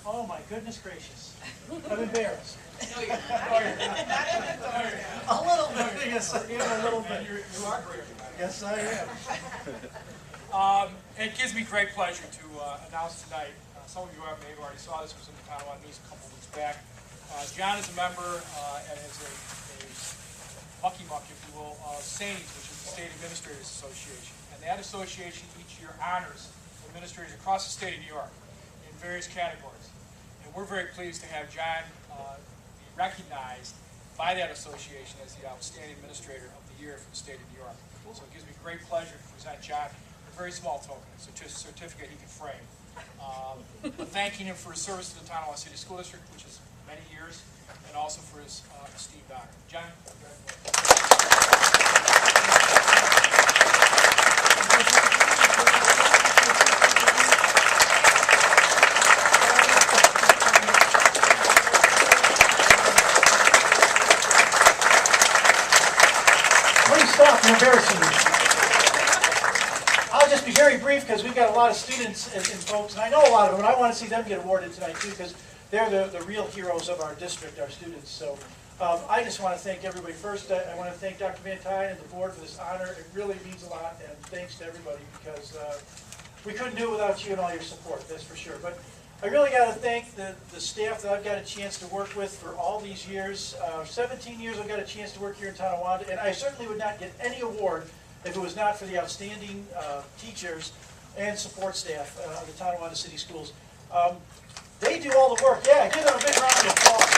Oh my goodness gracious. I'm embarrassed. No, you're not. A little bit, yes, I am a little bit. You are great. Yes, I am. It gives me great pleasure to announce tonight, some of you may have already saw this, was in the Tonawanda News a couple of weeks back. John is a member and is a mucky muck, if you will, of SANES, which is the State Administrators Association. And that association each year honors administrators across the state of New York in various categories. And we're very pleased to have John be recognized by that association as the Outstanding Administrator of the Year for the state of New York. So it gives me great pleasure to present John a very small token, a certificate he can frame, but thanking him for his service to the Tonawanda City School District, which is many years, and also for his esteemed honor. John, Please stop, you're embarrassing me. I'll just be very brief because we've got a lot of students and folks, and I know a lot of them, and I want to see them get awarded tonight too, because they're the real heroes of our district, our students. So I just want to thank everybody. First, I want to thank Dr. Van Tine and the board for this honor. It really means a lot, and thanks to everybody, because we couldn't do it without you and all your support, that's for sure. But I really got to thank the staff that I've got a chance to work with for all these years. 17 years I've got a chance to work here in Tonawanda, and I certainly would not get any award if it was not for the outstanding teachers and support staff of the Tonawanda City Schools. They do all the work. Yeah, give them a big round of applause.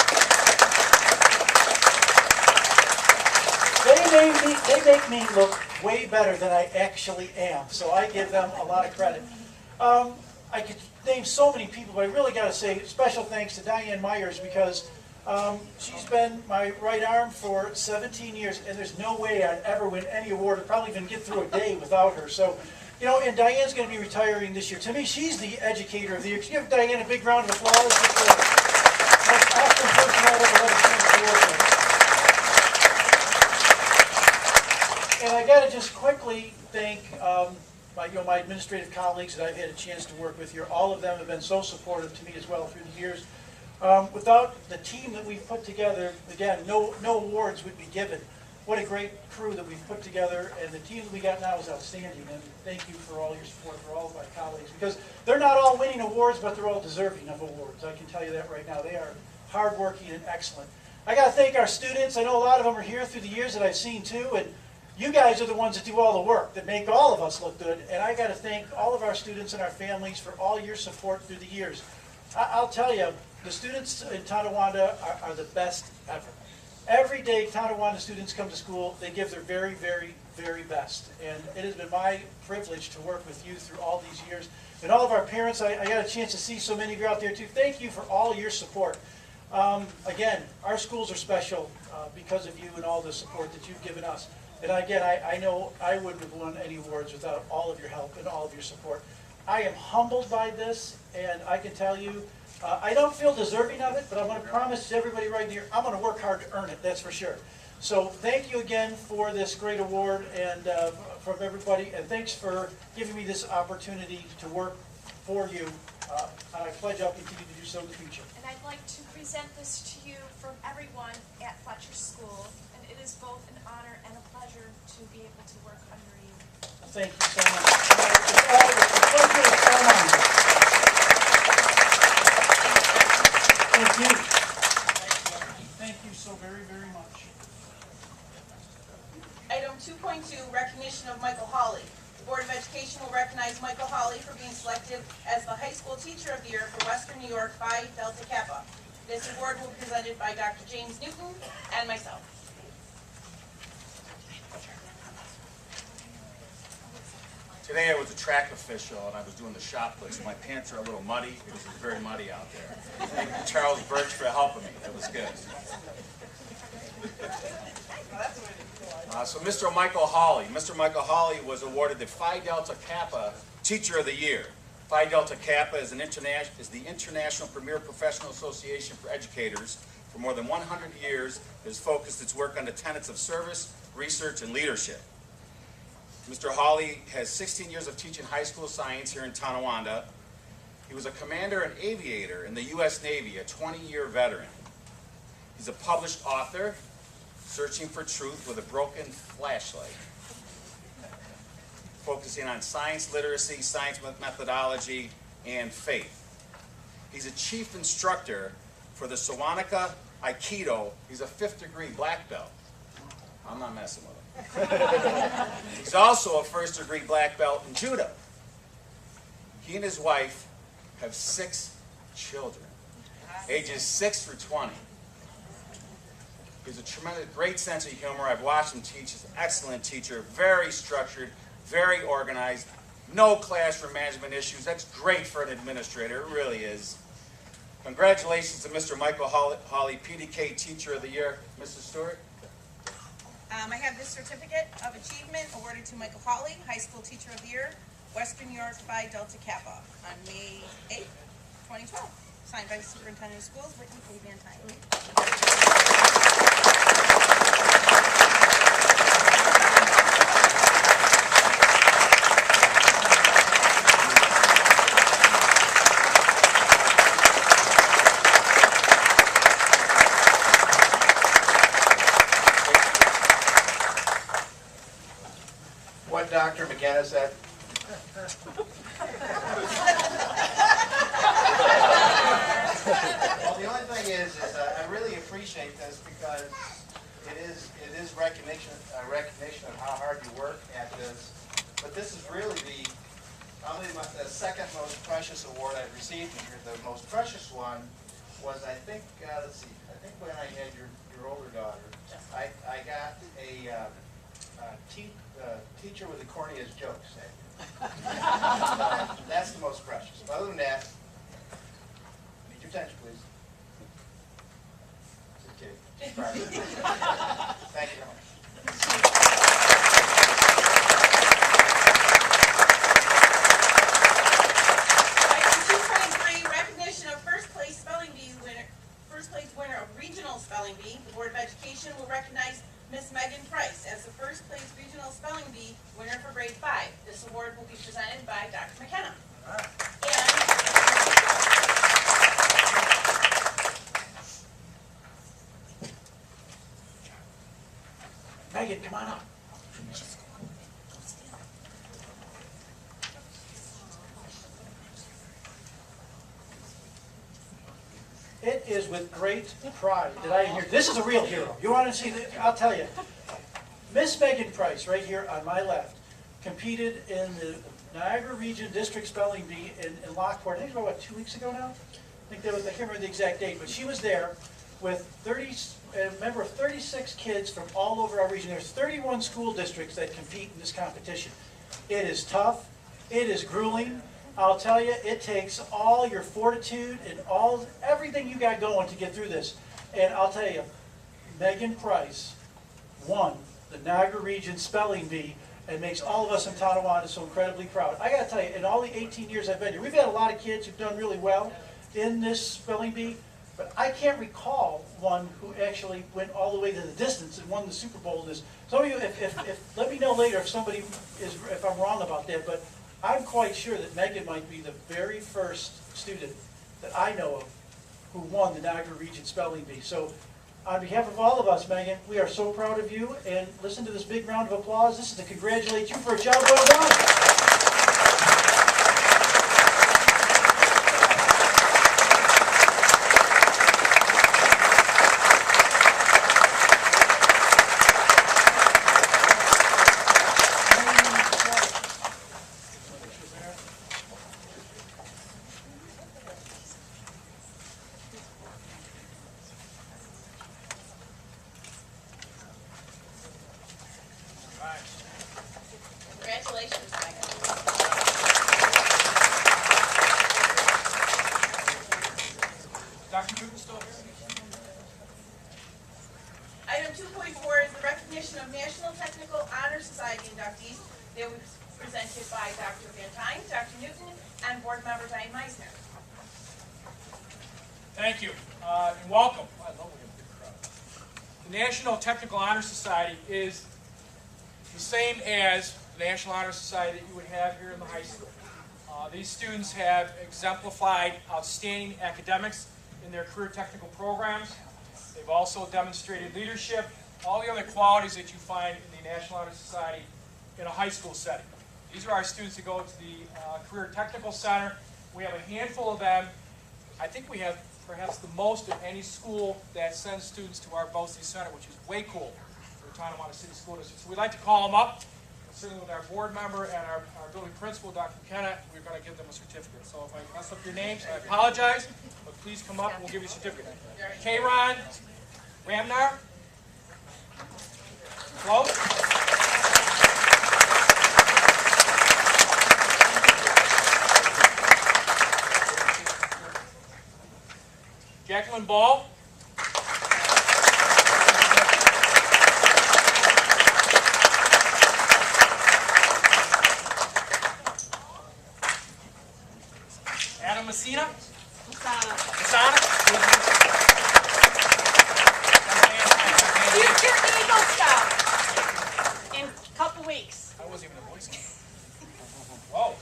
They make me look way better than I actually am, so I give them a lot of credit. I could name so many people, but I really got to say special thanks to Diane Myers, because she's been my right arm for 17 years, and there's no way I'd ever win any award or probably even get through a day without her. So, you know, and Diane's going to be retiring this year. To me, she's the educator of the year. Give Diane a big round of applause. It's the most awesome person I've ever had a chance to work with. And I got to just quickly thank my administrative colleagues that I've had a chance to work with here. All of them have been so supportive to me as well through the years. Without the team that we've put together, again, no awards would be given. What a great crew that we've put together, and the team that we got now is outstanding. And thank you for all your support, for all of my colleagues, because they're not all winning awards, but they're all deserving of awards. I can tell you that right now. They are hardworking and excellent. I got to thank our students. I know a lot of them are here through the years that I've seen too, and you guys are the ones that do all the work, that make all of us look good. And I got to thank all of our students and our families for all your support through the years. I'll tell you, the students in Tonawanda are the best ever. Every day Tonawanda students come to school, they give their very, very, very best. And it has been my privilege to work with you through all these years. And all of our parents, I got a chance to see so many of you out there too. Thank you for all your support. Again, our schools are special because of you and all the support that you've given us. And again, I know I wouldn't have won any awards without all of your help and all of your support. I am humbled by this, and I can tell you, I don't feel deserving of it, but I'm going to promise everybody right here, I'm going to work hard to earn it, that's for sure. So thank you again for this great award and from everybody, and thanks for giving me this opportunity to work for you. And I pledge I'll continue to do so in the future. And I'd like to present this to you from everyone at Fletcher School, and it is both an honor and a pleasure to be able to work under you. Thank you so much. It's a pleasure to come on. Thank you. Thank you so very, very much. Item 2.2, recognition of Michael Hawley. The Board of Education will recognize Michael Hawley for being selected as the High School Teacher of the Year for Western New York Phi Delta Kappa. This award will be presented by Dr. James Newton and myself. Today I was a track official and I was doing the shot put, so my pants are a little muddy because it's very muddy out there. Thank you, Charles Birch, for helping me. That was good. So Mr. Michael Hawley. Mr. Michael Hawley was awarded the Phi Delta Kappa Teacher of the Year. Phi Delta Kappa is the international premier professional association for educators. For more than 100 years, it has focused its work on the tenets of service, research, and leadership. Mr. Hawley has 16 years of teaching high school science here in Tonawanda. He was a commander and aviator in the U.S. Navy, a 20-year veteran. He's a published author, searching for truth with a broken flashlight, focusing on science literacy, science methodology, and faith. He's a chief instructor for the Sawanica Aikido. He's a 5th degree black belt. I'm not messing with him. He's also a 1st degree black belt in judo. He and his wife have 6 children, ages 6 through 20. He has a tremendous, great sense of humor. I've watched him teach. He's an excellent teacher, very structured, very organized, no classroom management issues. That's great for an administrator, it really is. Congratulations to Mr. Michael Hawley, PDK Teacher of the Year. Mrs. Stewart? I have this certificate of achievement awarded to Michael Hawley, High School Teacher of the Year, Western New York Phi Delta Kappa, on May 8th, 2012. Signed by the Superintendent of Schools, Whitney K. Van Tine. What Dr. McKenna said. Well, the only thing is I really appreciate this because it is recognition of how hard you work at this. But this is really probably the second most precious award I've received here. The most precious one was, I think, let's see, I think when I had your older daughter, I got a teacher with the corniest jokes. That's the most precious. But other than that, need your attention, please. Just kidding. Thank you very much. Item 2.3, recognition of first place winner of regional spelling bee. The Board of Education will recognize Miss Megan Price as the first place regional spelling bee winner for grade 5. This award will be presented by Dr. McKenna. Megan, come on up. It is with great pride that I am here. This is a real hero. You want to see that? I'll tell you. Miss Megan Price, right here on my left, competed in the Niagara Region District Spelling Bee in Lockport. I think it was about 2 weeks ago now. I think that was, I can't remember the exact date, but she was there with a member of 36 kids from all over our region. There's 31 school districts that compete in this competition. It is tough. It is grueling. I'll tell you, it takes all your fortitude and everything you got going to get through this. And I'll tell you, Megan Price won the Niagara Region Spelling Bee and makes all of us in Tonawanda so incredibly proud. I got to tell you, in all the 18 years I've been here, we've had a lot of kids who've done really well in this spelling bee, but I can't recall one who actually went all the way to the distance and won the Super Bowl. Some of you, if let me know later if I'm wrong about that, but I'm quite sure that Megan might be the very first student that I know of who won the Niagara Region Spelling Bee. So on behalf of all of us, Megan, we are so proud of you, and listen to this big round of applause. This is to congratulate you for a job well done. Congratulations, Megan. Dr. Newton still here? Item 2.4 is the recognition of National Technical Honor Society inductees. They were presented by Dr. Van Tine, Dr. Newton, and Board Member Diane Meisner. Thank you, and welcome. I love when we have a big crowd. The National Technical Honor Society is the same as the National Honor Society that you would have here in the high school. These students have exemplified outstanding academics in their career technical programs. They've also demonstrated leadership, all the other qualities that you find in the National Honor Society in a high school setting. These are our students that go to the Career Technical Center. We have a handful of them. I think we have perhaps the most of any school that sends students to our BOCES Center, which is way cool for the Tonawanda City School District. So we'd like to call them up. Certainly with our board member and our building principal, Dr. McKenna, we're going to give them a certificate. So if I mess up your names, I apologize, but please come up and we'll give you a certificate. K-Ron Ramnar. Close. Jacqueline Ball. Adam Messina. Masana. Future Eagle Scout in a couple weeks. I wasn't even a Boy Scout. Whoa.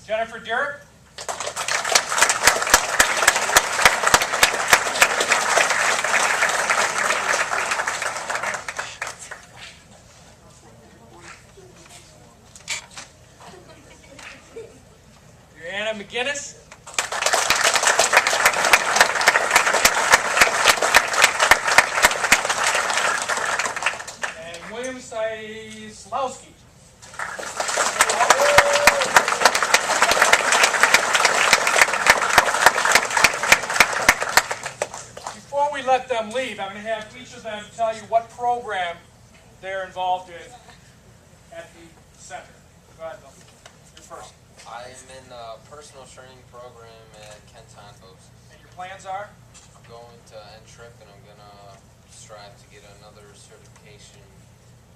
Jennifer Derrick. Anna McGinnis. And William Slowski. Before we let them leave, I'm going to have each of them tell you what program they're involved in at the center. Go ahead, Bill. You're first. I am in a personal training program at Kenton BOCES. And your plans are? I'm going to NTRIP and I'm going to strive to get another certification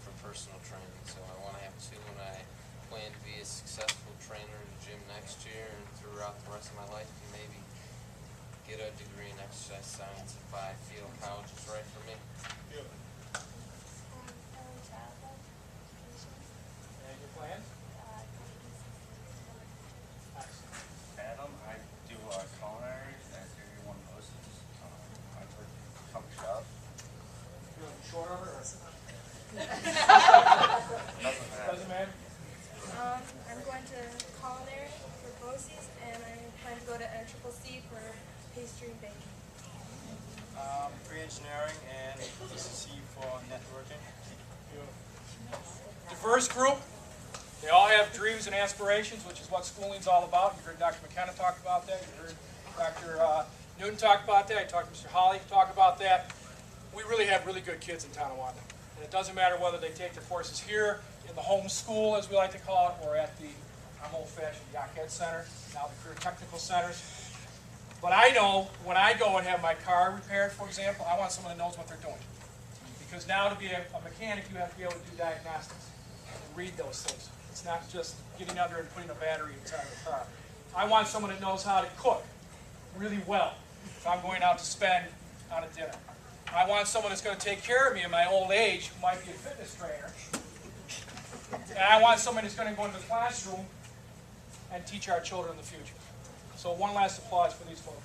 for personal training. So I want to have two, and I plan to be a successful trainer in the gym next year and throughout the rest of my life, and maybe get a degree in exercise science if I feel college is right for me. And your plans? Adam, I do culinary at Area 1 BOCES. I work in a coffee shop. Short order or? Doesn't matter. Doesn't matter? I'm going to culinary for BOCES, and I plan to go to NCCC for pastry and baking. Pre-engineering and ECC for networking. Diverse group. They all have dreams and aspirations, which is what schooling's all about. You heard Dr. McKenna talk about that. You heard Dr. Newton talk about that. You talked to Mr. Hawley talk about that. We really have really good kids in Tonawanda. And it doesn't matter whether they take their courses here, in the home school, as we like to call it, or at the, I'm old-fashioned, Yaquet Center, now the Career Technical Centers. But I know when I go and have my car repaired, for example, I want someone that knows what they're doing. Because now to be a mechanic, you have to be able to do diagnostics and read those things. It's not just getting under and putting a battery inside of the car. I want someone that knows how to cook really well if I'm going out to spend on a dinner. I want someone that's going to take care of me in my old age, who might be a fitness trainer. And I want someone who's going to go into the classroom and teach our children in the future. So one last applause for these folks.